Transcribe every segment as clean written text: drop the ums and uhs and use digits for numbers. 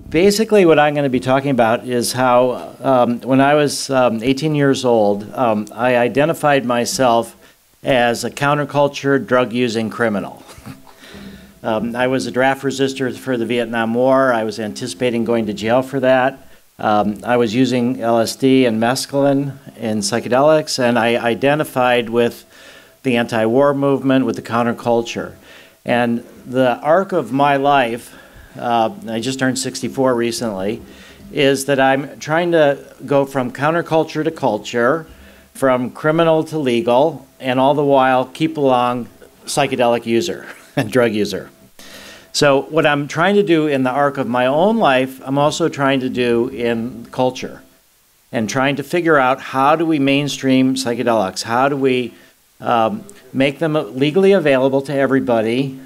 Basically, what I'm going to be talking about is how when I was 18 years old, I identified myself as a counterculture, drug-using criminal. I was a draft resistor for the Vietnam War. I was anticipating going to jail for that. I was using LSD and mescaline in psychedelics, and I identified with the anti-war movement, with the counterculture. And the arc of my life, I just turned 64 recently, is that I'm trying to go from counterculture to culture, from criminal to legal, and all the while keep along psychedelic user and drug user. So what I'm trying to do in the arc of my own life, I'm also trying to do in culture, and trying to figure out how do we mainstream psychedelics? How do we make them legally available to everybody,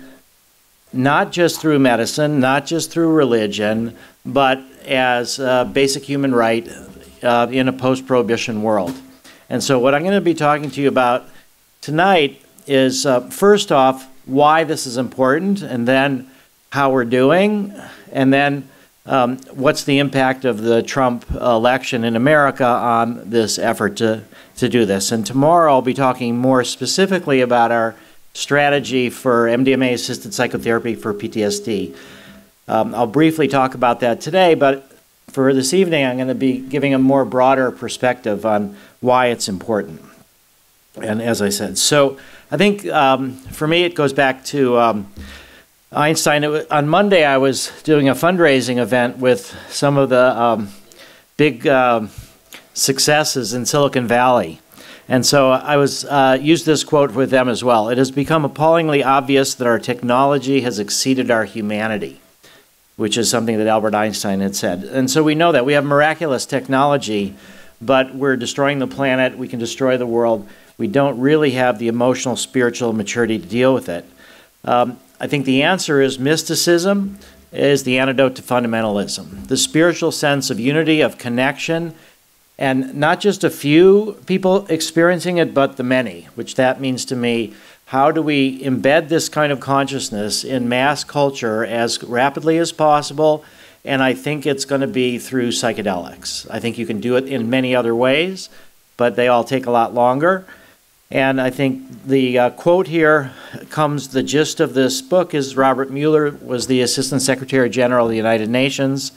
not just through medicine, not just through religion, but as a basic human right in a post-prohibition world. And so what I'm going to be talking to you about tonight is, first off, why this is important, and then how we're doing, and then what's the impact of the Trump election in America on this effort to do this. And tomorrow I'll be talking more specifically about our strategy for MDMA-assisted psychotherapy for PTSD. I'll briefly talk about that today, but for this evening I'm going to be giving a more broader perspective on why it's important. And as I said, so I think for me it goes back to Einstein. On Monday I was doing a fundraising event with some of the big successes in Silicon Valley. And so I used this quote with them as well. It has become appallingly obvious that our technology has exceeded our humanity, which is something that Albert Einstein had said. And so we know that we have miraculous technology, but we're destroying the planet, we can destroy the world. We don't really have the emotional, spiritual maturity to deal with it. I think the answer is mysticism is the antidote to fundamentalism. The spiritual sense of unity, of connection, and not just a few people experiencing it, but the many, which that means to me, how do we embed this kind of consciousness in mass culture as rapidly as possible? And I think it's going to be through psychedelics. I think you can do it in many other ways, but they all take a lot longer. And I think the quote here comes, the gist of this book is Robert Mueller was the Assistant Secretary General of the United Nations,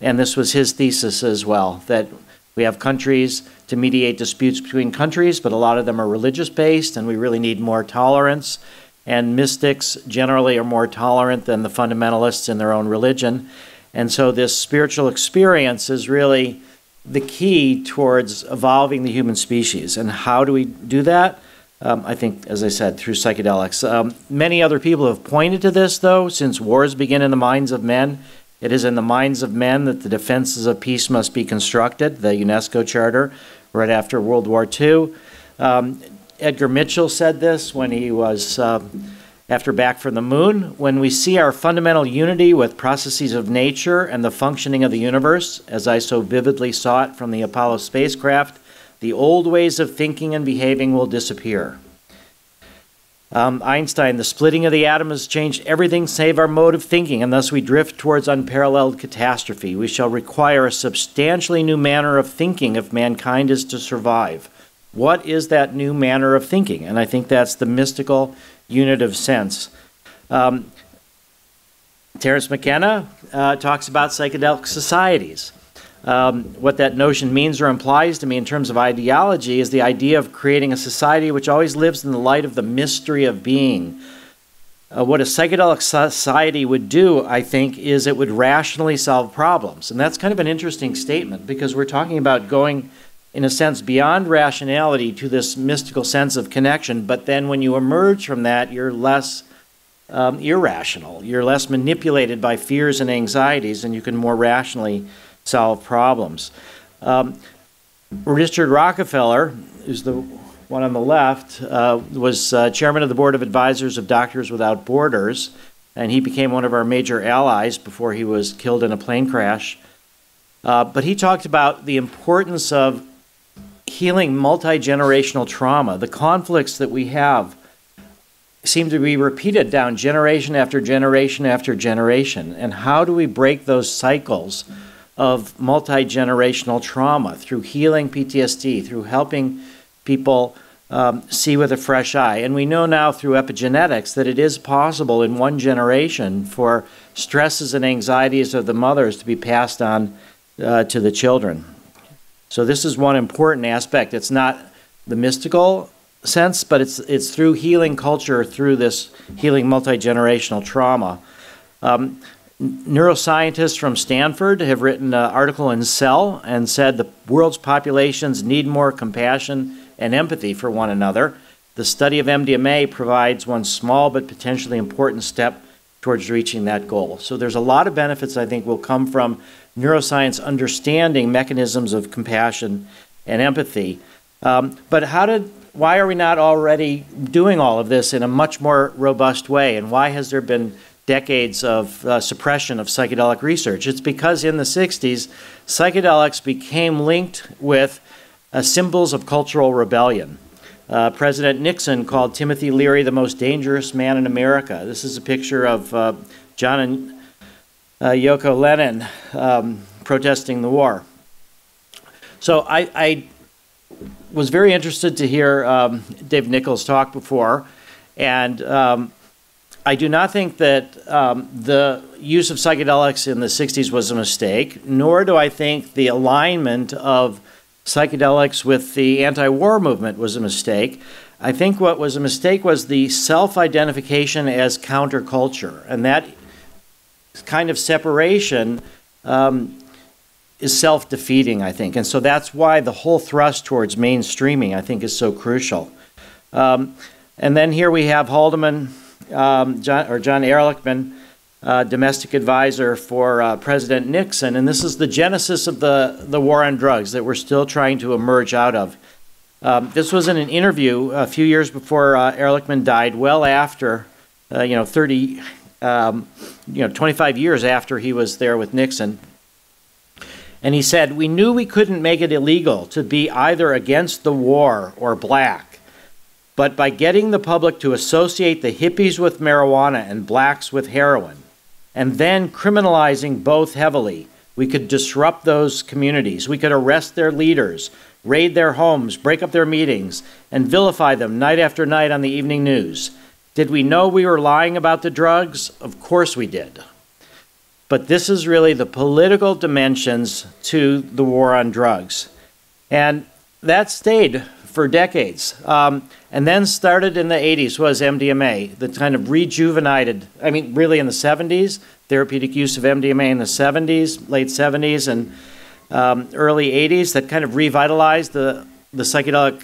and this was his thesis as well, that we have countries to mediate disputes between countries, but a lot of them are religious-based, and we really need more tolerance, and mystics generally are more tolerant than the fundamentalists in their own religion. And so this spiritual experience is really the key towards evolving the human species. And how do we do that? I think, as I said, through psychedelics. Many other people have pointed to this, though, since wars begin in the minds of men. It is in the minds of men that the defenses of peace must be constructed, the UNESCO Charter, right after World War II. Edgar Mitchell said this when he was, after Back from the Moon, when we see our fundamental unity with processes of nature and the functioning of the universe, as I so vividly saw it from the Apollo spacecraft, the old ways of thinking and behaving will disappear. Einstein, the splitting of the atom has changed everything save our mode of thinking, and thus we drift towards unparalleled catastrophe. We shall require a substantially new manner of thinking if mankind is to survive. What is that new manner of thinking? And I think that's the mystical unitive sense. Terence McKenna talks about psychedelic societies. What that notion means or implies to me in terms of ideology is the idea of creating a society which always lives in the light of the mystery of being. What a psychedelic society would do, I think, is it would rationally solve problems. And that's kind of an interesting statement, because we're talking about going, in a sense, beyond rationality to this mystical sense of connection, but then when you emerge from that, you're less irrational. You're less manipulated by fears and anxieties, and you can more rationally solve problems. Richard Rockefeller, who's the one on the left, was chairman of the board of advisors of Doctors Without Borders, and he became one of our major allies before he was killed in a plane crash. But he talked about the importance of healing multi-generational trauma, the conflicts that we have seem to be repeated down generation after generation after generation. And how do we break those cycles of multi-generational trauma through healing PTSD, through helping people see with a fresh eye? And we know now through epigenetics that it is possible in one generation for stresses and anxieties of the mothers to be passed on to the children. So this is one important aspect. It's not the mystical sense, but it's through healing culture, through this healing multi-generational trauma. Neuroscientists from Stanford have written an article in Cell and said the world's populations need more compassion and empathy for one another. The study of MDMA provides one small but potentially important step towards reaching that goal. So there's a lot of benefits I think will come from neuroscience understanding mechanisms of compassion and empathy. But why are we not already doing all of this in a much more robust way? And why has there been decades of suppression of psychedelic research? It's because in the 60s, psychedelics became linked with symbols of cultural rebellion. President Nixon called Timothy Leary the most dangerous man in America. This is a picture of John and Yoko Lennon protesting the war. So I was very interested to hear Dave Nichols talk before, and I do not think that the use of psychedelics in the 60s was a mistake, nor do I think the alignment of psychedelics with the anti-war movement was a mistake. I think what was a mistake was the self-identification as counterculture, and that kind of separation is self-defeating, I think. And so that's why the whole thrust towards mainstreaming, I think, is so crucial. And then here we have Haldeman, John Ehrlichman, domestic advisor for President Nixon, and this is the genesis of the war on drugs that we're still trying to emerge out of. This was in an interview a few years before Ehrlichman died, well after, 25 years after he was there with Nixon. And he said, "We knew we couldn't make it illegal to be either against the war or black. But by getting the public to associate the hippies with marijuana and blacks with heroin, and then criminalizing both heavily, we could disrupt those communities. We could arrest their leaders, raid their homes, break up their meetings, and vilify them night after night on the evening news. Did we know we were lying about the drugs? Of course we did. But this is really the political dimensions to the war on drugs." And that stayed for decades. And then started in the 80s was MDMA, the kind of rejuvenated, really in the 70s, therapeutic use of MDMA in the 70s, late 70s and early 80s, that kind of revitalized the psychedelic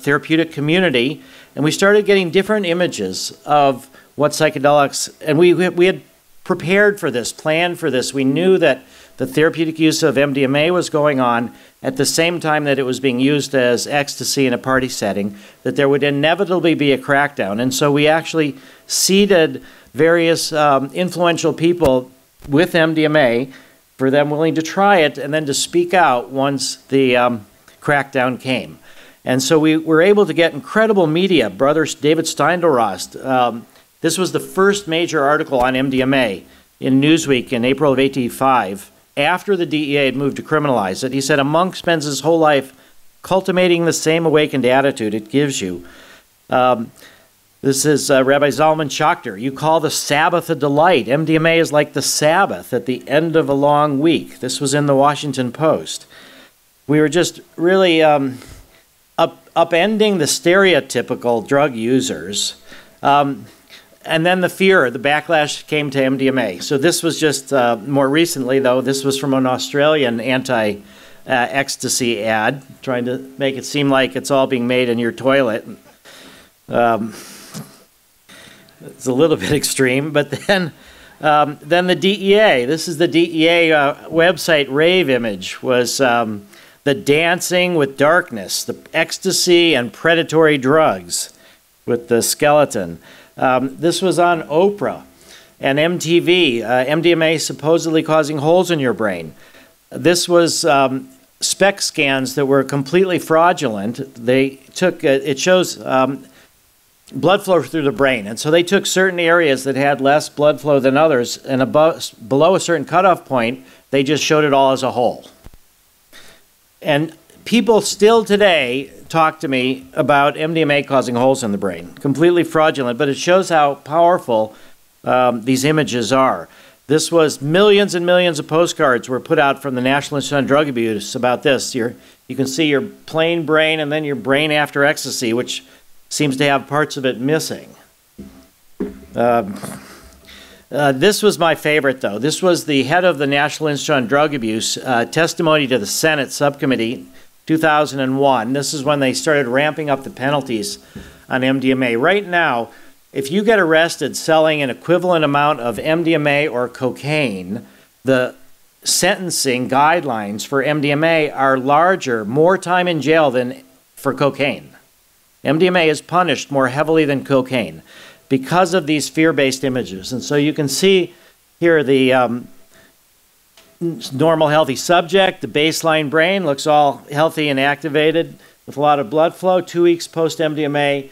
therapeutic community. And we started getting different images of what psychedelics, and we had prepared for this, planned for this. We knew that the therapeutic use of MDMA was going on at the same time that it was being used as ecstasy in a party setting, that there would inevitably be a crackdown. And so we actually seeded various influential people with MDMA for them willing to try it and then to speak out once the crackdown came. And so we were able to get incredible media. Brother David Steindl-Rast, this was the first major article on MDMA in Newsweek in April of 1985, after the DEA had moved to criminalize it. He said, "A monk spends his whole life cultivating the same awakened attitude it gives you." This is Rabbi Zalman Schachter. "You call the Sabbath a delight. MDMA is like the Sabbath at the end of a long week." This was in the Washington Post. We were just really upending the stereotypical drug users. And then the backlash came to MDMA. So this was just more recently, though. This was from an Australian anti-ecstasy ad, trying to make it seem like it's all being made in your toilet. It's a little bit extreme, but then the DEA. This is the DEA website rave image. Was the dancing with darkness, the ecstasy and predatory drugs, with the skeleton. This was on Oprah and MTV, MDMA supposedly causing holes in your brain. This was SPECT scans that were completely fraudulent. They took, it shows blood flow through the brain. And so they took certain areas that had less blood flow than others, and below a certain cutoff point, they just showed it all as a whole. And people still today talk to me about MDMA causing holes in the brain. Completely fraudulent, but it shows how powerful these images are. This was millions and millions of postcards were put out from the National Institute on Drug Abuse about this. You can see your plain brain and then your brain after ecstasy, which seems to have parts of it missing. This was my favorite, though. This was the head of the National Institute on Drug Abuse, testimony to the Senate subcommittee, 2001. This is when they started ramping up the penalties on MDMA. Right now, if you get arrested selling an equivalent amount of MDMA or cocaine, the sentencing guidelines for MDMA are larger, more time in jail than for cocaine. MDMA is punished more heavily than cocaine because of these fear-based images. And so you can see here the normal healthy subject, the baseline brain looks all healthy and activated with a lot of blood flow. 2 weeks post-MDMA,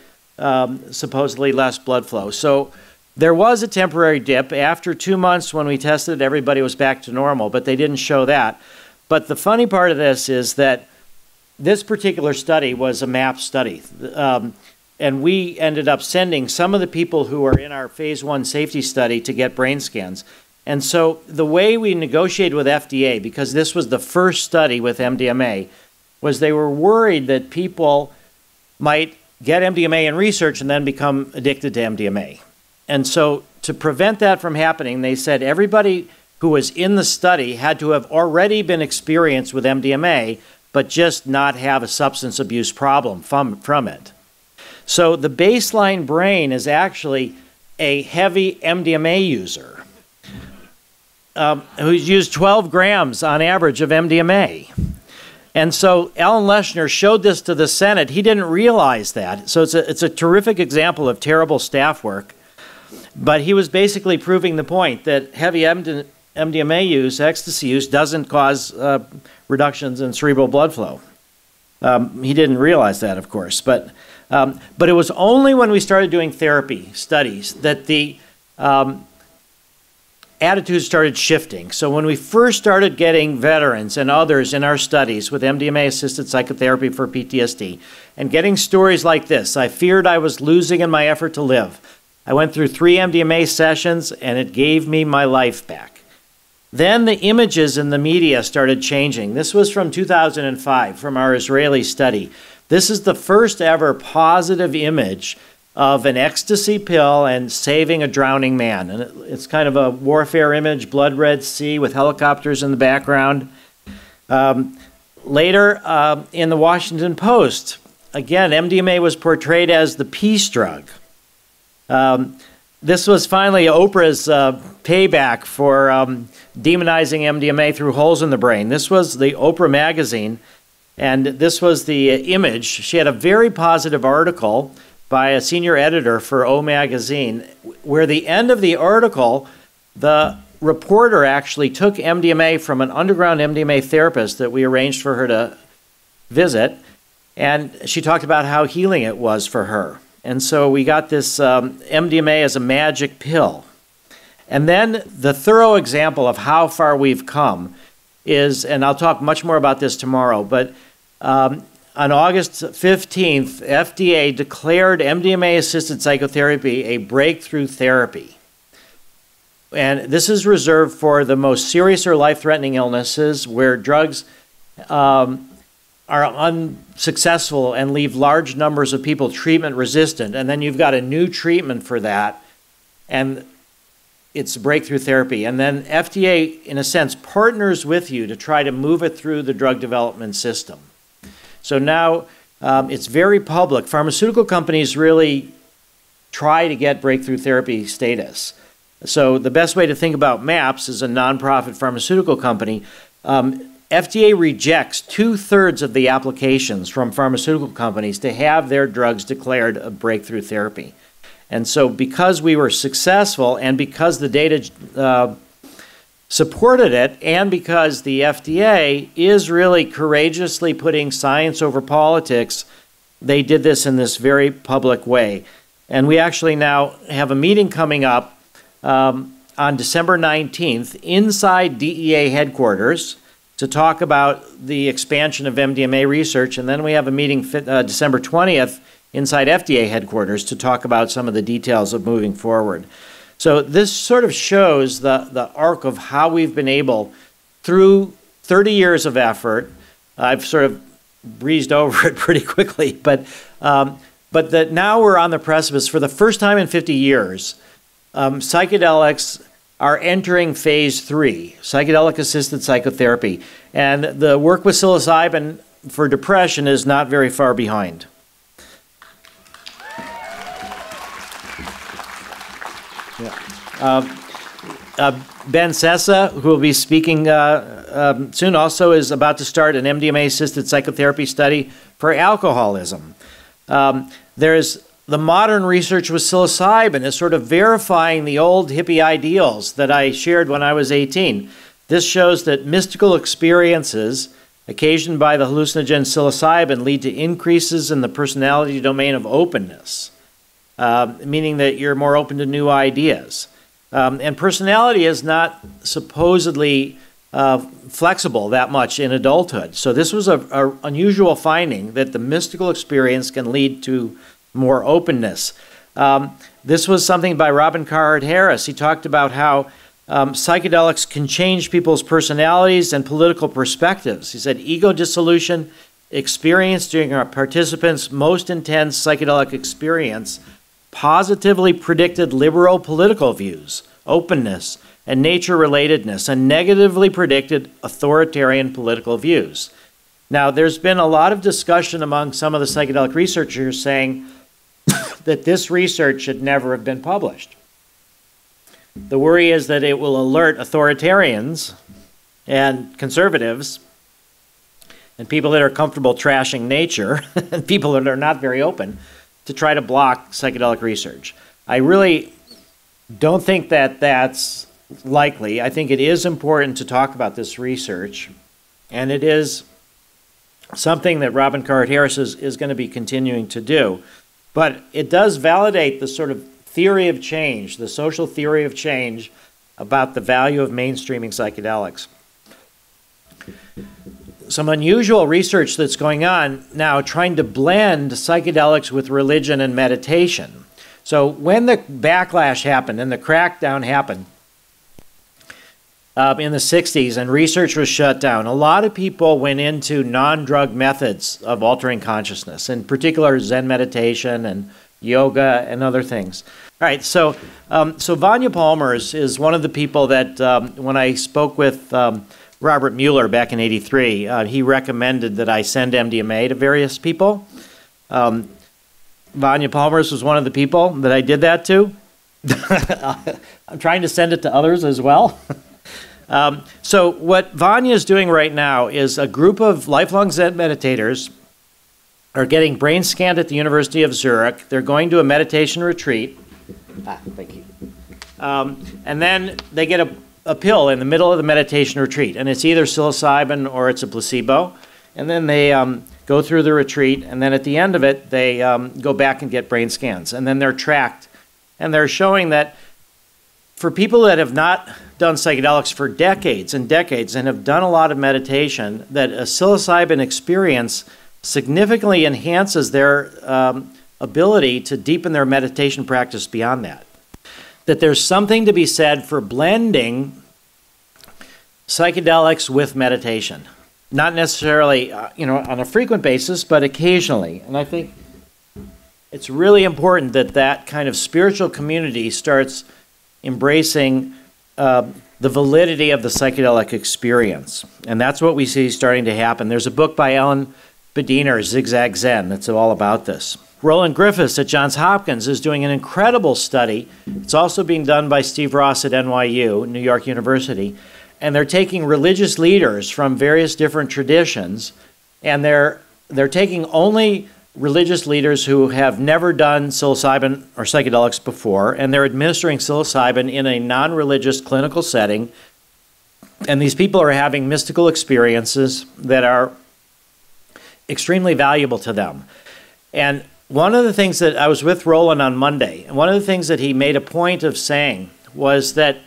supposedly less blood flow. So there was a temporary dip. After 2 months when we tested, everybody was back to normal, but they didn't show that. But the funny part of this is that this particular study was a MAPS study. And we ended up sending some of the people who were in our phase 1 safety study to get brain scans. And so the way we negotiated with FDA, because this was the first study with MDMA, was they were worried that people might get MDMA in research and then become addicted to MDMA. And so to prevent that from happening, they said everybody who was in the study had to have already been experienced with MDMA, but just not have a substance abuse problem from it. So the baseline brain is actually a heavy MDMA user who's used 12 grams on average of MDMA. And so Alan Leshner showed this to the Senate. He didn't realize that. So it's a terrific example of terrible staff work. But he was basically proving the point that heavy MDMA use, ecstasy use, doesn't cause reductions in cerebral blood flow. He didn't realize that, of course. But it was only when we started doing therapy studies that the attitudes started shifting. So when we first started getting veterans and others in our studies with MDMA-assisted psychotherapy for PTSD and getting stories like this, I feared I was losing in my effort to live. I went through 3 MDMA sessions and it gave me my life back. Then the images in the media started changing. This was from 2005 from our Israeli study. This is the first ever positive image of an ecstasy pill and saving a drowning man. And it's kind of a warfare image, blood red sea with helicopters in the background. Later, in the Washington Post, again, MDMA was portrayed as the peace drug. This was finally Oprah's payback for demonizing MDMA through holes in the brain. This was the Oprah magazine, and this was the image. She had a very positive article by a senior editor for O Magazine, where the end of the article, the reporter actually took MDMA from an underground MDMA therapist that we arranged for her to visit, and she talked about how healing it was for her. And so we got this MDMA as a magic pill. And then the thorough example of how far we've come is, and I'll talk much more about this tomorrow, but on August 15th, FDA declared MDMA-assisted psychotherapy a breakthrough therapy. And this is reserved for the most serious or life-threatening illnesses where drugs are unsuccessful and leave large numbers of people treatment-resistant. And then you've got a new treatment for that, and it's breakthrough therapy. And then FDA, in a sense, partners with you to try to move it through the drug development system. So now it's very public. Pharmaceutical companies really try to get breakthrough therapy status. So the best way to think about MAPS is a nonprofit pharmaceutical company. FDA rejects 2/3 of the applications from pharmaceutical companies to have their drugs declared a breakthrough therapy. And so because we were successful and because the data supported it, and because the FDA is really courageously putting science over politics, they did this in this very public way. And we actually now have a meeting coming up on December 19th inside DEA headquarters to talk about the expansion of MDMA research. And then we have a meeting December 20th inside FDA headquarters to talk about some of the details of moving forward. So this sort of shows the arc of how we've been able, through 30 years of effort, I've sort of breezed over it pretty quickly, but that now we're on the precipice. For the first time in 50 years, psychedelics are entering phase 3, psychedelic-assisted psychotherapy. And the work with psilocybin for depression is not very far behind. Ben Sessa, who will be speaking soon, also is about to start an MDMA-assisted psychotherapy study for alcoholism. There's the modern research with psilocybin is sort of verifying the old hippie ideals that I shared when I was 18. This shows that mystical experiences occasioned by the hallucinogen psilocybin lead to increases in the personality domain of openness, meaning that you're more open to new ideas. And personality is not supposedly flexible that much in adulthood. So this was an unusual finding that the mystical experience can lead to more openness. This was something by Robin Carhart Harris. He talked about how psychedelics can change people's personalities and political perspectives. He said, ego dissolution experienced during our participants' most intense psychedelic experience positively predicted liberal political views, openness, and nature-relatedness, and negatively predicted authoritarian political views. Now, there's been a lot of discussion among some of the psychedelic researchers saying that this research should never have been published. The worry is that it will alert authoritarians and conservatives and people that are comfortable trashing nature and people that are not very open to try to block psychedelic research. I really don't think that that's likely. I think it is important to talk about this research, and it is something that Robin Carhart Harris is going to be continuing to do. But it does validate the sort of theory of change, the social theory of change about the value of mainstreaming psychedelics. Some unusual research that's going on now trying to blend psychedelics with religion and meditation. So when the backlash happened and the crackdown happened in the 60s and research was shut down, a lot of people went into non-drug methods of altering consciousness, in particular Zen meditation and yoga and other things. All right, so Vanya Palmers is one of the people that when I spoke with Robert Mueller back in '83, he recommended that I send MDMA to various people. Vanya Palmers was one of the people that I did that to. I'm trying to send it to others as well. So what Vanya is doing right now is a group of lifelong Zen meditators are getting brain scanned at the University of Zurich. They're going to a meditation retreat. Thank you. And then they get a pill in the middle of the meditation retreat, and it's either psilocybin or it's a placebo. And then they go through the retreat, and then at the end of it, they go back and get brain scans. And then they're tracked, and they're showing that for people that have not done psychedelics for decades and decades and have done a lot of meditation, that a psilocybin experience significantly enhances their ability to deepen their meditation practice beyond that. That there's something to be said for blending psychedelics with meditation. Not necessarily, on a frequent basis, but occasionally. And I think it's really important that that kind of spiritual community starts embracing the validity of the psychedelic experience. And that's what we see starting to happen. There's a book by Ellen Bediner, Zigzag Zen, that's all about this. Roland Griffiths at Johns Hopkins is doing an incredible study. It's also being done by Steve Ross at NYU, New York University. And they're taking religious leaders from various different traditions, and they're taking only religious leaders who have never done psilocybin or psychedelics before, and they're administering psilocybin in a non-religious clinical setting. And these people are having mystical experiences that are extremely valuable to them. And one of the things that I was with Roland on Monday, and one of the things that he made a point of saying was that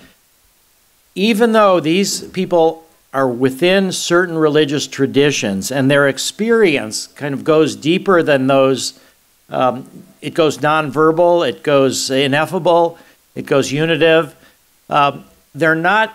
even though these people are within certain religious traditions and their experience kind of goes deeper than those, it goes nonverbal, it goes ineffable, it goes unitive, they're not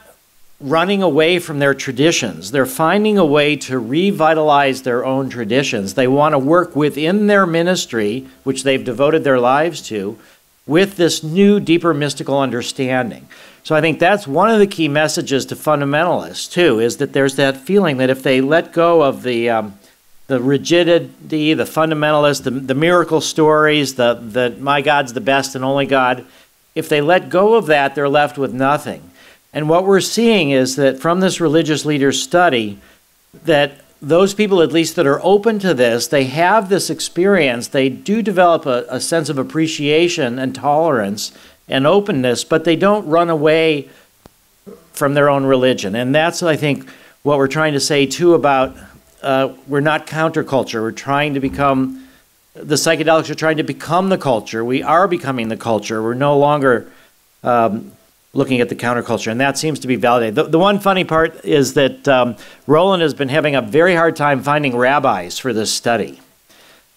running away from their traditions. They're finding a way to revitalize their own traditions. They want to work within their ministry, which they've devoted their lives to, with this new, deeper mystical understanding. So I think that's one of the key messages to fundamentalists, too, is that there's that feeling that if they let go of the rigidity, the fundamentalist, the miracle stories, the my God's the best and only God, if they let go of that, they're left with nothing. And what we're seeing is that from this religious leaders study, that those people, at least that are open to this, they have this experience, they do develop a sense of appreciation and tolerance and openness, but they don't run away from their own religion. And that's, I think, what we're trying to say, too, about we're not counterculture. We're trying to become, the psychedelics are trying to become the culture. We are becoming the culture. We're no longer looking at the counterculture, and that seems to be validated. The one funny part is that Roland has been having a very hard time finding rabbis for this study.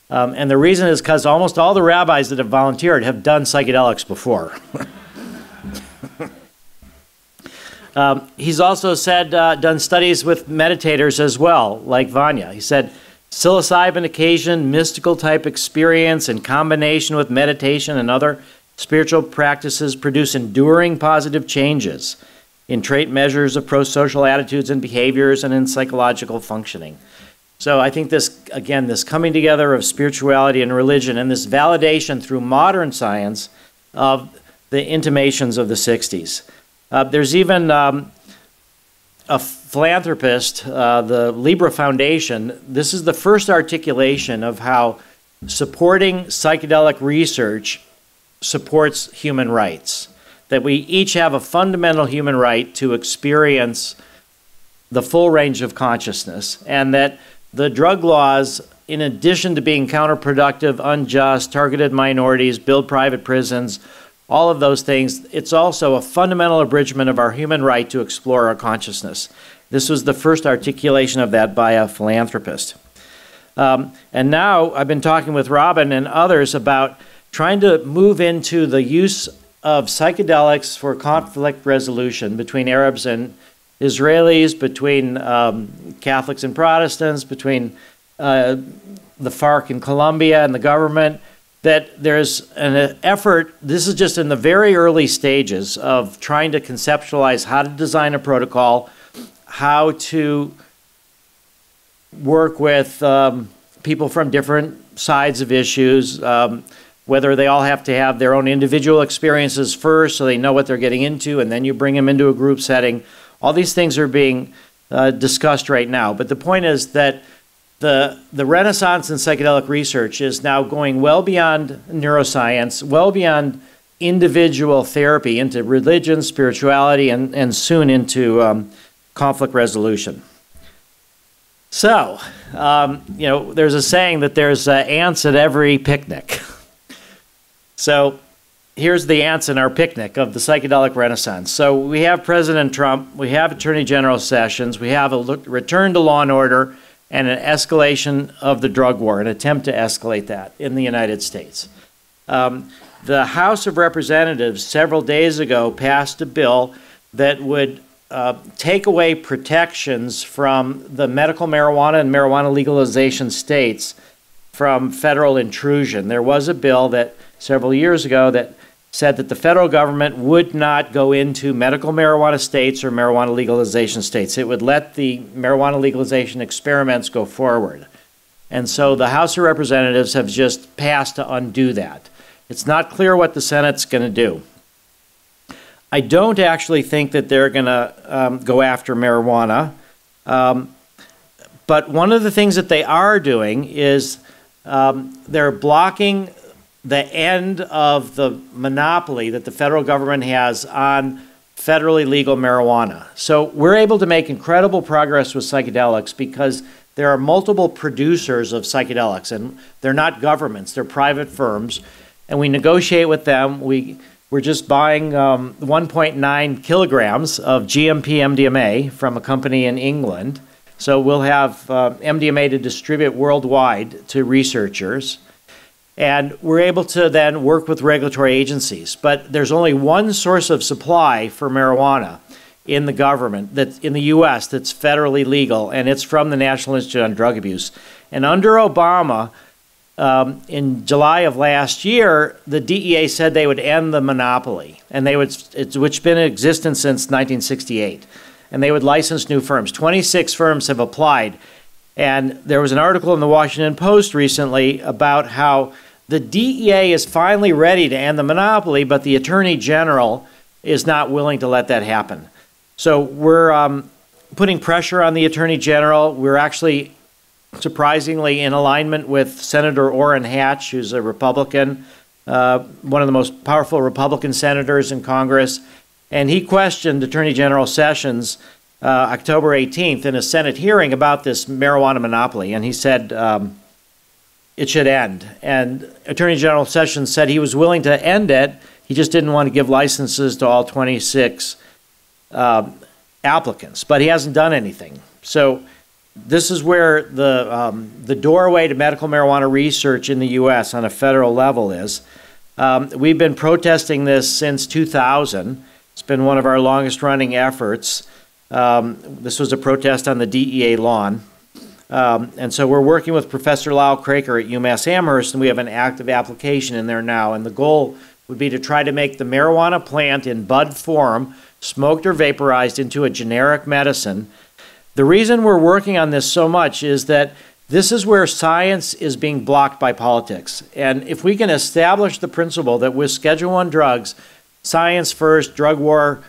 And the reason is because almost all the rabbis that have volunteered have done psychedelics before. He's also said, done studies with meditators as well, like Vanya. He said, psilocybin occasion, mystical type experience in combination with meditation and other spiritual practices produce enduring positive changes in trait measures of pro-social attitudes and behaviors and in psychological functioning. So I think this, again, this coming together of spirituality and religion and this validation through modern science of the intimations of the 60s. There's even a philanthropist, the Libra Foundation. This is the first articulation of how supporting psychedelic research supports human rights, that we each have a fundamental human right to experience the full range of consciousness, and that the drug laws, in addition to being counterproductive, unjust, targeted minorities, build private prisons, all of those things, it's also a fundamental abridgment of our human right to explore our consciousness. This was the first articulation of that by a philanthropist. And now I've been talking with Robin and others about trying to move into the use of psychedelics for conflict resolution between Arabs and Israelis, between Catholics and Protestants, between the FARC in Colombia and the government, that there's an effort, this is just in the very early stages of trying to conceptualize how to design a protocol, how to work with people from different sides of issues, whether they all have to have their own individual experiences first so they know what they're getting into, and then you bring them into a group setting. All these things are being discussed right now. But the point is that the renaissance in psychedelic research is now going well beyond neuroscience, well beyond individual therapy, into religion, spirituality, and soon into conflict resolution. So, you know, there's a saying that there's ants at every picnic. So here's the ants in our picnic of the psychedelic renaissance. So we have President Trump, we have Attorney General Sessions, we have a return to law and order, and an escalation of the drug war, an attempt to escalate that in the United States. The House of Representatives several days ago passed a bill that would take away protections from the medical marijuana and marijuana legalization states from federal intrusion. There was a bill that several years ago that said that the federal government would not go into medical marijuana states or marijuana legalization states. It would let the marijuana legalization experiments go forward. And so the House of Representatives have just passed to undo that. It's not clear what the Senate's going to do. I don't actually think that they're going to go after marijuana. But one of the things that they are doing is they're blocking the end of the monopoly that the federal government has on federally legal marijuana. So we're able to make incredible progress with psychedelics because there are multiple producers of psychedelics, and they're not governments, they're private firms, and we negotiate with them. We're just buying 1.9 kilograms of GMP MDMA from a company in England. So we'll have MDMA to distribute worldwide to researchers. And we're able to then work with regulatory agencies. But there's only one source of supply for marijuana in the government, that's in the US, that's federally legal, and it's from the National Institute on Drug Abuse. And under Obama, in July of last year, the DEA said they would end the monopoly, and which has been in existence since 1968. And they would license new firms. 26 firms have applied. And there was an article in the Washington Post recently about how the DEA is finally ready to end the monopoly, but the Attorney General is not willing to let that happen. So we're putting pressure on the Attorney General. We're actually surprisingly in alignment with Senator Orrin Hatch, who's a Republican, one of the most powerful Republican senators in Congress. And he questioned Attorney General Sessions October 18th in a Senate hearing about this marijuana monopoly. And he said it should end. And Attorney General Sessions said he was willing to end it. He just didn't want to give licenses to all 26 applicants, but he hasn't done anything. So this is where the doorway to medical marijuana research in the U.S. on a federal level is. We've been protesting this since 2000. It's been one of our longest running efforts. This was a protest on the DEA lawn. And so we're working with Professor Lyle Craker at UMass Amherst, and we have an active application in there now. And the goal would be to try to make the marijuana plant in bud form, smoked or vaporized, into a generic medicine. The reason we're working on this so much is that this is where science is being blocked by politics. And if we can establish the principle that with Schedule I drugs, science first, drug war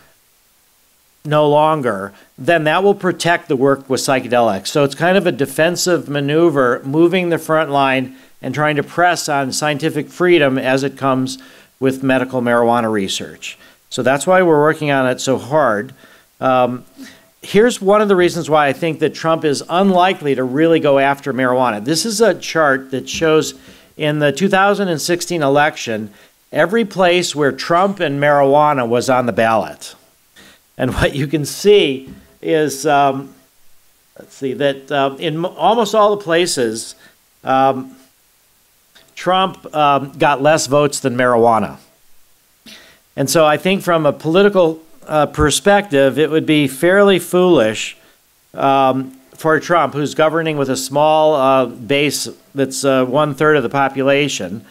no longer, then that will protect the work with psychedelics. So it's kind of a defensive maneuver, moving the front line and trying to press on scientific freedom as it comes with medical marijuana research. So that's why we're working on it so hard. Here's one of the reasons why I think that Trump is unlikely to really go after marijuana. This is a chart that shows in the 2016 election, every place where Trump and marijuana was on the ballot. And what you can see is, let's see, that in almost all the places, Trump got less votes than marijuana. And so I think from a political perspective, it would be fairly foolish for Trump, who's governing with a small base that's 1/3 of the population,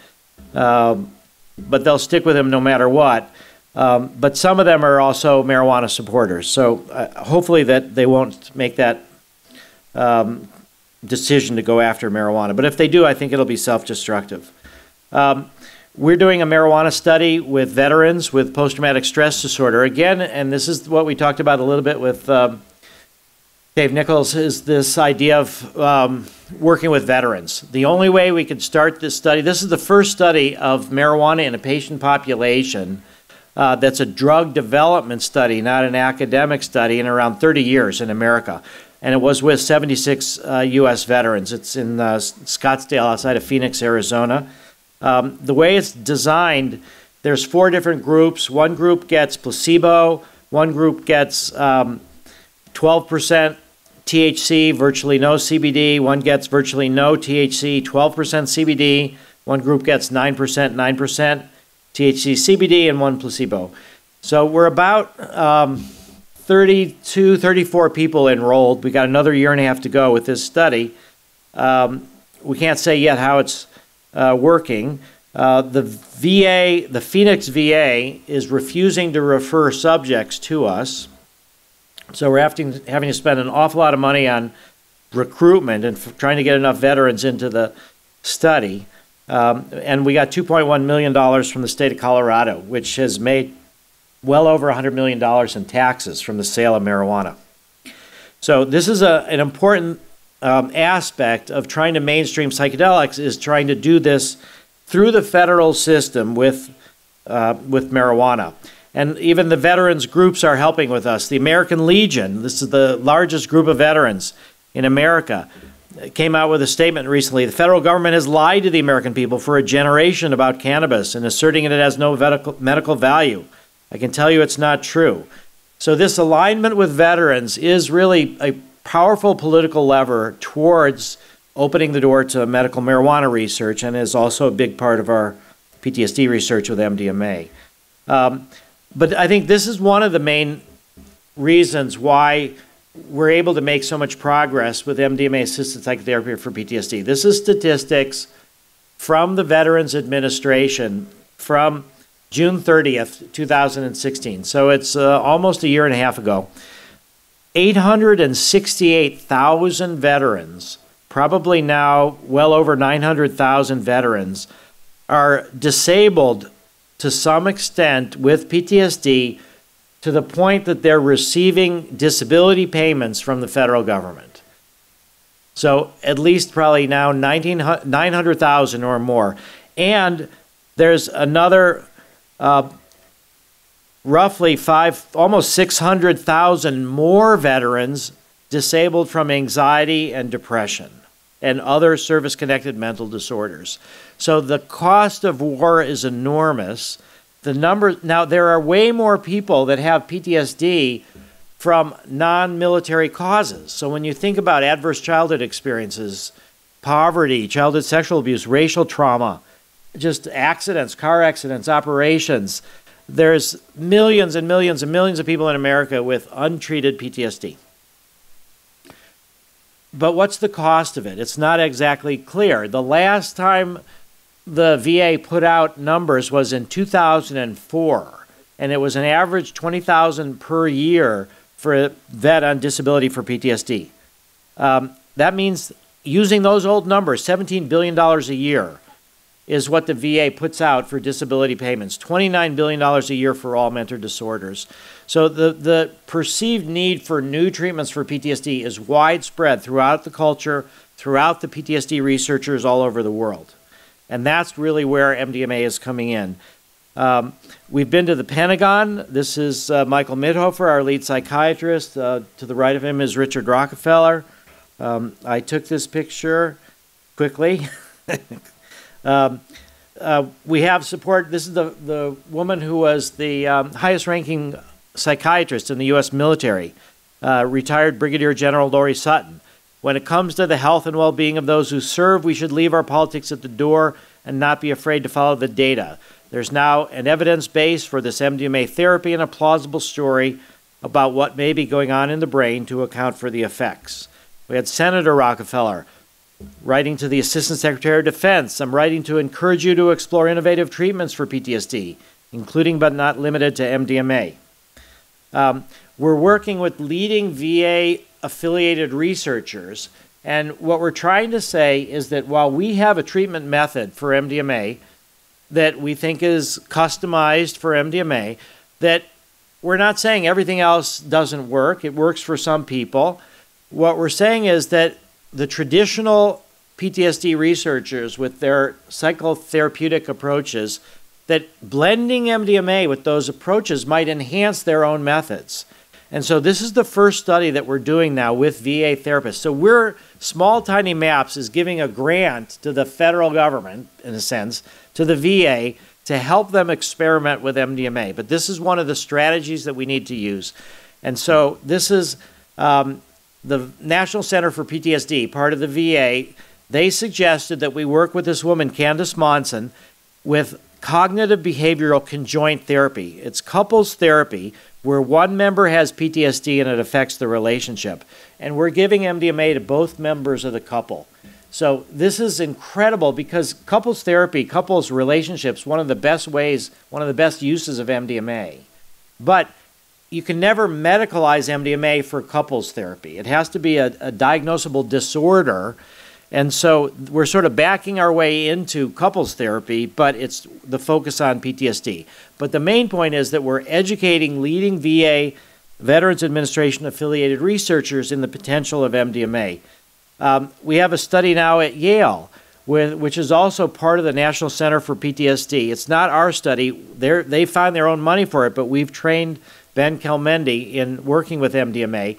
but they'll stick with him no matter what. But some of them are also marijuana supporters. So hopefully that they won't make that decision to go after marijuana. But if they do, I think it'll be self-destructive. We're doing a marijuana study with veterans with post-traumatic stress disorder. Again, and this is what we talked about a little bit with Dave Nichols, is this idea of working with veterans. The only way we could start this study, this is the first study of marijuana in a patient population that's a drug development study, not an academic study, in around 30 years in America. And it was with 76 U.S. veterans. It's in Scottsdale outside of Phoenix, Arizona. The way it's designed, there's 4 different groups. One group gets placebo. One group gets 12% THC, virtually no CBD. One gets virtually no THC, 12% CBD. One group gets 9%, 9% THC, CBD, and 1 placebo. So we're about 32, 34 people enrolled. We got another year and a half to go with this study. We can't say yet how it's working. The VA, the Phoenix VA, is refusing to refer subjects to us. So we're having to spend an awful lot of money on recruitment and trying to get enough veterans into the study. And we got $2.1 million from the state of Colorado, which has made well over $100 million in taxes from the sale of marijuana. So this is an important aspect of trying to mainstream psychedelics, is trying to do this through the federal system with marijuana. And even the veterans groups are helping with us. The American Legion, this is the largest group of veterans in America. came out with a statement recently. The federal government has lied to the American people for a generation about cannabis and asserting it has no medical value. I can tell you it's not true. So this alignment with veterans is really a powerful political lever towards opening the door to medical marijuana research, and is also a big part of our PTSD research with MDMA. But I think this is one of the main reasons why we're able to make so much progress with MDMA-assisted psychotherapy for PTSD. This is statistics from the Veterans Administration from June 30th, 2016. So it's almost a year and a half ago. 868,000 veterans, probably now well over 900,000 veterans, are disabled to some extent with PTSD to the point that they're receiving disability payments from the federal government. So at least probably now 900,000 or more. And there's another roughly almost 600,000 more veterans disabled from anxiety and depression and other service-connected mental disorders. So the cost of war is enormous. Now, there are way more people that have PTSD from non-military causes. So when you think about adverse childhood experiences, poverty, childhood sexual abuse, racial trauma, just accidents, car accidents, operations, there's millions and millions and millions of people in America with untreated PTSD. But what's the cost of it? It's not exactly clear. The last time the VA put out numbers was in 2004, and it was an average $20,000 per year for a vet on disability for PTSD. That means using those old numbers, $17 billion a year is what the VA puts out for disability payments, $29 billion a year for all mental disorders. So the perceived need for new treatments for PTSD is widespread throughout the culture, throughout the PTSD researchers all over the world. And that's really where MDMA is coming in. We've been to the Pentagon. This is Michael Mithoefer, our lead psychiatrist. To the right of him is Richard Rockefeller. I took this picture quickly. We have support. This is the woman who was the highest ranking psychiatrist in the U.S. military, retired Brigadier General Lori Sutton. When it comes to the health and well-being of those who serve, we should leave our politics at the door and not be afraid to follow the data. There's now an evidence base for this MDMA therapy and a plausible story about what may be going on in the brain to account for the effects. We had Senator Rockefeller writing to the Assistant Secretary of Defense. I'm writing to encourage you to explore innovative treatments for PTSD, including but not limited to MDMA. We're working with leading VA-affiliated researchers, and what we're trying to say is that while we have a treatment method for MDMA that we think is customized for MDMA, that we're not saying everything else doesn't work. It works for some people. What we're saying is that the traditional PTSD researchers with their psychotherapeutic approaches, that blending MDMA with those approaches might enhance their own methods. And so this is the first study that we're doing now with VA therapists. So we're, Small Tiny MAPS is giving a grant to the federal government, in a sense, to the VA to help them experiment with MDMA. But this is one of the strategies that we need to use. And so this is the National Center for PTSD, part of the VA. They suggested that we work with this woman, Candace Monson, with cognitive behavioral conjoint therapy. It's couples therapy where one member has PTSD and it affects the relationship. And we're giving MDMA to both members of the couple. So this is incredible because couples therapy, couples relationships, one of the best ways, one of the best uses of MDMA. But you can never medicalize MDMA for couples therapy. It has to be a diagnosable disorder. And so we're sort of backing our way into couples therapy, but it's the focus on PTSD. But the main point is that we're educating leading VA Veterans Administration affiliated researchers in the potential of MDMA. We have a study now at Yale, which is also part of the National Center for PTSD. It's not our study. They find their own money for it, but we've trained Ben Kelmendi in working with MDMA.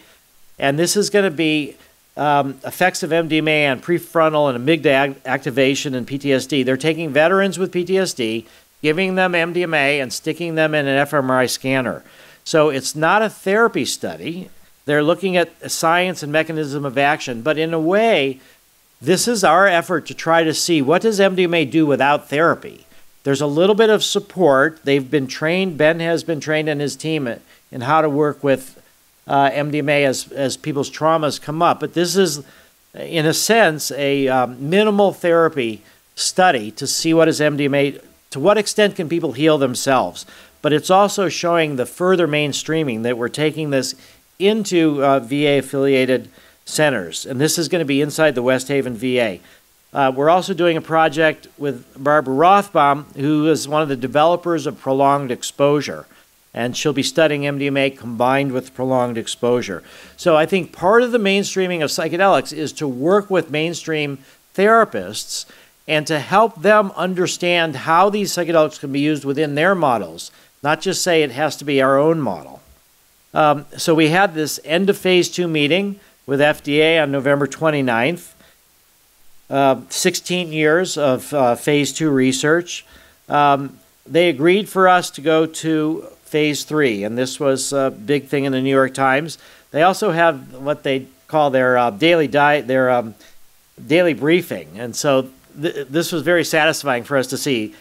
And this is going to be effects of MDMA on prefrontal and amygdala activation and PTSD. They're taking veterans with PTSD, giving them MDMA, and sticking them in an fMRI scanner. So it's not a therapy study. They're looking at science and mechanism of action. But in a way, this is our effort to try to see what does MDMA do without therapy. There's a little bit of support. They've been trained, Ben has been trained and his team in how to work with MDMA as people's traumas come up. But this is, in a sense, a minimal therapy study to see what is MDMA, to what extent can people heal themselves. But it's also showing the further mainstreaming that we're taking this into VA-affiliated centers. And this is going to be inside the West Haven VA. We're also doing a project with Barbara Rothbaum, who is one of the developers of prolonged exposure. And she'll be studying MDMA combined with prolonged exposure. So I think part of the mainstreaming of psychedelics is to work with mainstream therapists and to help them understand how these psychedelics can be used within their models, not just say it has to be our own model. So we had this end of phase 2 meeting with FDA on November 29th. 16 years of phase 2 research. They agreed for us to go to phase 3, and this was a big thing in the New York Times. They also have what they call their daily briefing, and so this was very satisfying for us to see.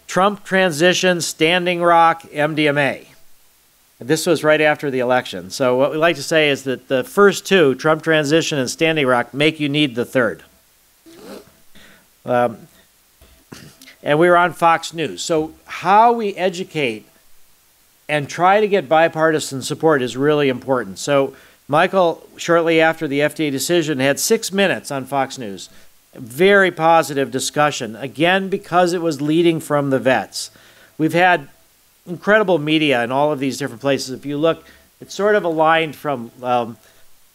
Trump transition, Standing Rock, MDMA. This was right after the election. So what we like to say is that the first two, Trump transition and Standing Rock, make you need the third. And we were on Fox News. So how we educate and try to get bipartisan support is really important. So Michael, shortly after the FDA decision, had 6 minutes on Fox News. Very positive discussion, again, because it was leading from the vets. We've had incredible media in all of these different places. If you look, it's sort of aligned from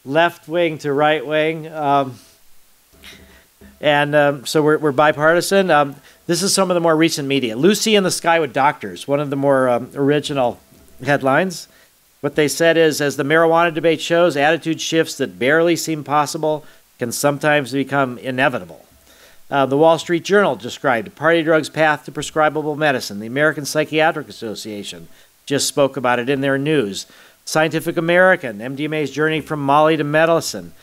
left wing to right wing. So we're bipartisan. This is some of the more recent media. Lucy in the Sky with Doctors, one of the more original headlines. What they said is, as the marijuana debate shows, attitude shifts that barely seem possible can sometimes become inevitable. The Wall Street Journal described party drugs' path to prescribable medicine. The American Psychiatric Association just spoke about it in their news. Scientific American, MDMA's journey from Molly to medicine.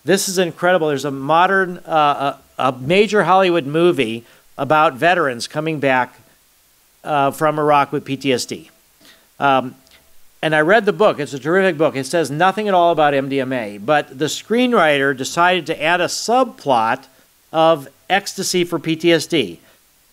This is incredible. There's a modern, a major Hollywood movie about veterans coming back from Iraq with PTSD. And I read the book. It's a terrific book. It says nothing at all about MDMA, but the screenwriter decided to add a subplot of ecstasy for PTSD.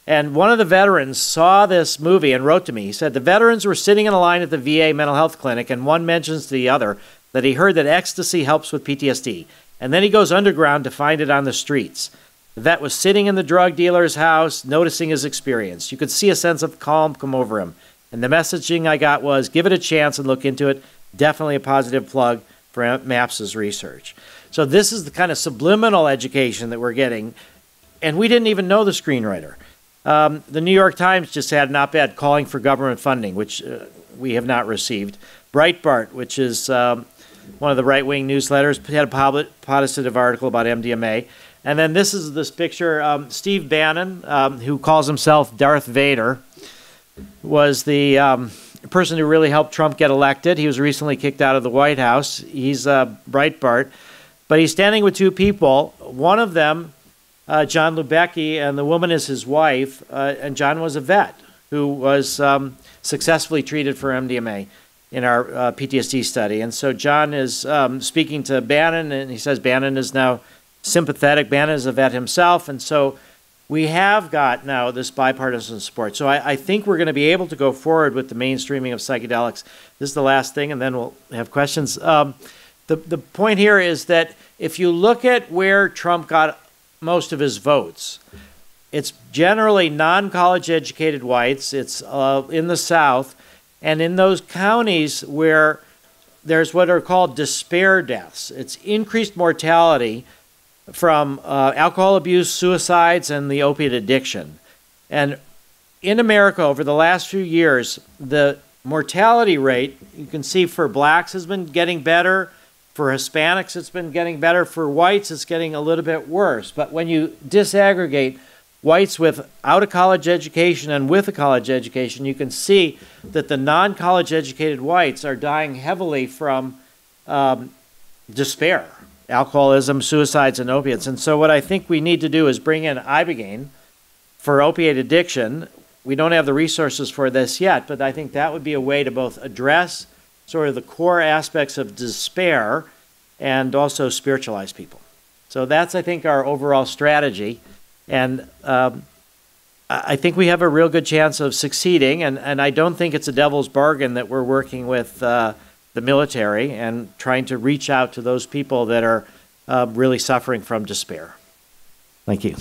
And one of the veterans saw this movie and wrote to me. He said, the veterans were sitting in a line at the VA mental health clinic, and one mentions to the other that he heard that ecstasy helps with PTSD. And then he goes underground to find it on the streets. The vet was sitting in the drug dealer's house, noticing his experience. You could see a sense of calm come over him. And the messaging I got was, give it a chance and look into it. Definitely a positive plug for MAPS's research. So this is the kind of subliminal education that we're getting. And we didn't even know the screenwriter. The New York Times just had an op-ed calling for government funding, which we have not received. Breitbart, which is one of the right-wing newsletters, had a positive article about MDMA. And then this is this picture. Steve Bannon, who calls himself Darth Vader, was the person who really helped Trump get elected. He was recently kicked out of the White House. He's Breitbart. But he's standing with two people. One of them, John Lubecki, and the woman is his wife. And John was a vet who was successfully treated for MDMA in our PTSD study. And so John is speaking to Bannon, and he says Bannon is now sympathetic. Bannon is a vet himself. And so we have got now this bipartisan support. So I think we're going to be able to go forward with the mainstreaming of psychedelics. This is the last thing, and then we'll have questions. The point here is that if you look at where Trump got most of his votes, it's generally non-college educated whites. It's in the South, and in those counties where there's what are called despair deaths. It's increased mortality from alcohol abuse, suicides, and the opiate addiction. And in America, over the last few years, the mortality rate, you can see for blacks, has been getting better. For Hispanics, it's been getting better. For whites, it's getting a little bit worse. But when you disaggregate whites without a college education and with a college education, you can see that the non-college educated whites are dying heavily from despair, alcoholism, suicides, and opiates. And so what I think we need to do is bring in Ibogaine for opiate addiction. We don't have the resources for this yet, but I think that would be a way to both address sort of the core aspects of despair and also spiritualize people. So that's, I think, our overall strategy. And I think we have a real good chance of succeeding, and I don't think it's a devil's bargain that we're working with the military and trying to reach out to those people that are really suffering from despair. Thank you.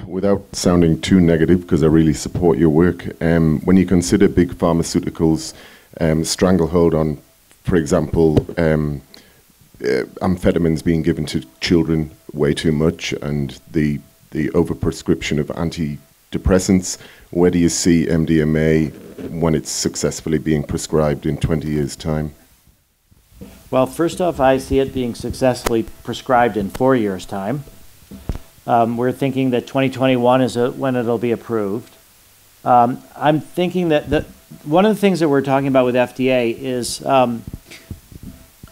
Without sounding too negative, because I really support your work, when you consider big pharmaceuticals' stranglehold on, for example, amphetamines being given to children way too much, and the overprescription of antidepressants, where do you see MDMA when it's successfully being prescribed in 20 years' time? Well, first off, I see it being successfully prescribed in 4 years' time. We're thinking that 2021 is when it'll be approved. I'm thinking that one of the things that we're talking about with FDA is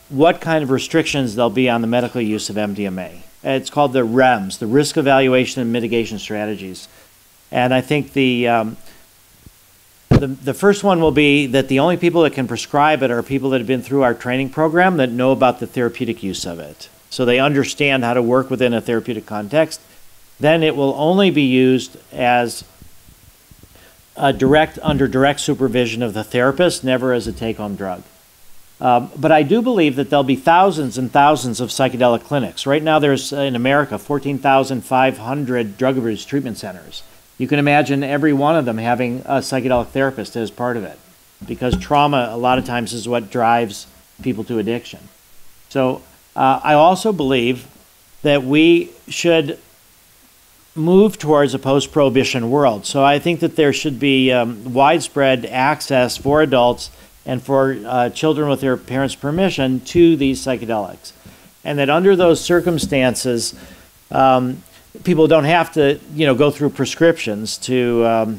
what kind of restrictions there'll be on the medical use of MDMA. It's called the REMS, the Risk Evaluation and Mitigation Strategies. And I think the first one will be that the only people that can prescribe it are people that have been through our training program that know about the therapeutic use of it. So they understand how to work within a therapeutic context. Then it will only be used as under direct supervision of the therapist, never as a take-home drug. But I do believe that there'll be thousands and thousands of psychedelic clinics. Right now there's, in America, 14,500 drug abuse treatment centers. You can imagine every one of them having a psychedelic therapist as part of it, because trauma a lot of times is what drives people to addiction. So I also believe that we should move towards a post-prohibition world. So I think that there should be widespread access for adults and for children with their parents' permission to these psychedelics. And that under those circumstances, people don't have to, go through prescriptions to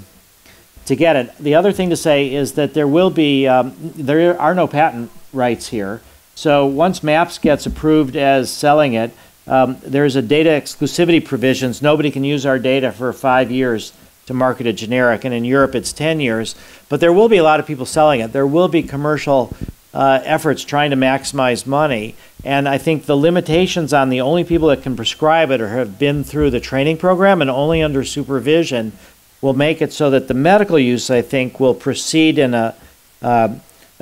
get it. The other thing to say is that there will be, there are no patent rights here. So once MAPS gets approved as selling it, there's a data exclusivity provisions. Nobody can use our data for 5 years to market a generic, and in Europe it's 10 years. But there will be a lot of people selling it. There will be commercial efforts trying to maximize money. And I think the limitations on the only people that can prescribe it or have been through the training program and only under supervision will make it so that the medical use, I think, will proceed in a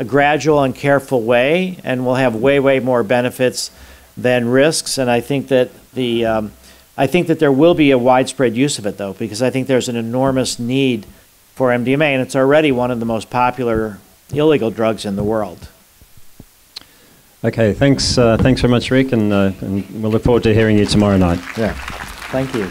gradual and careful way, and will have way, way more benefits than risks. And I think that there will be a widespread use of it, though, because I think there's an enormous need for MDMA, and it's already one of the most popular illegal drugs in the world. Okay, thanks very much, Rick, and we'll look forward to hearing you tomorrow night. Yeah, thank you.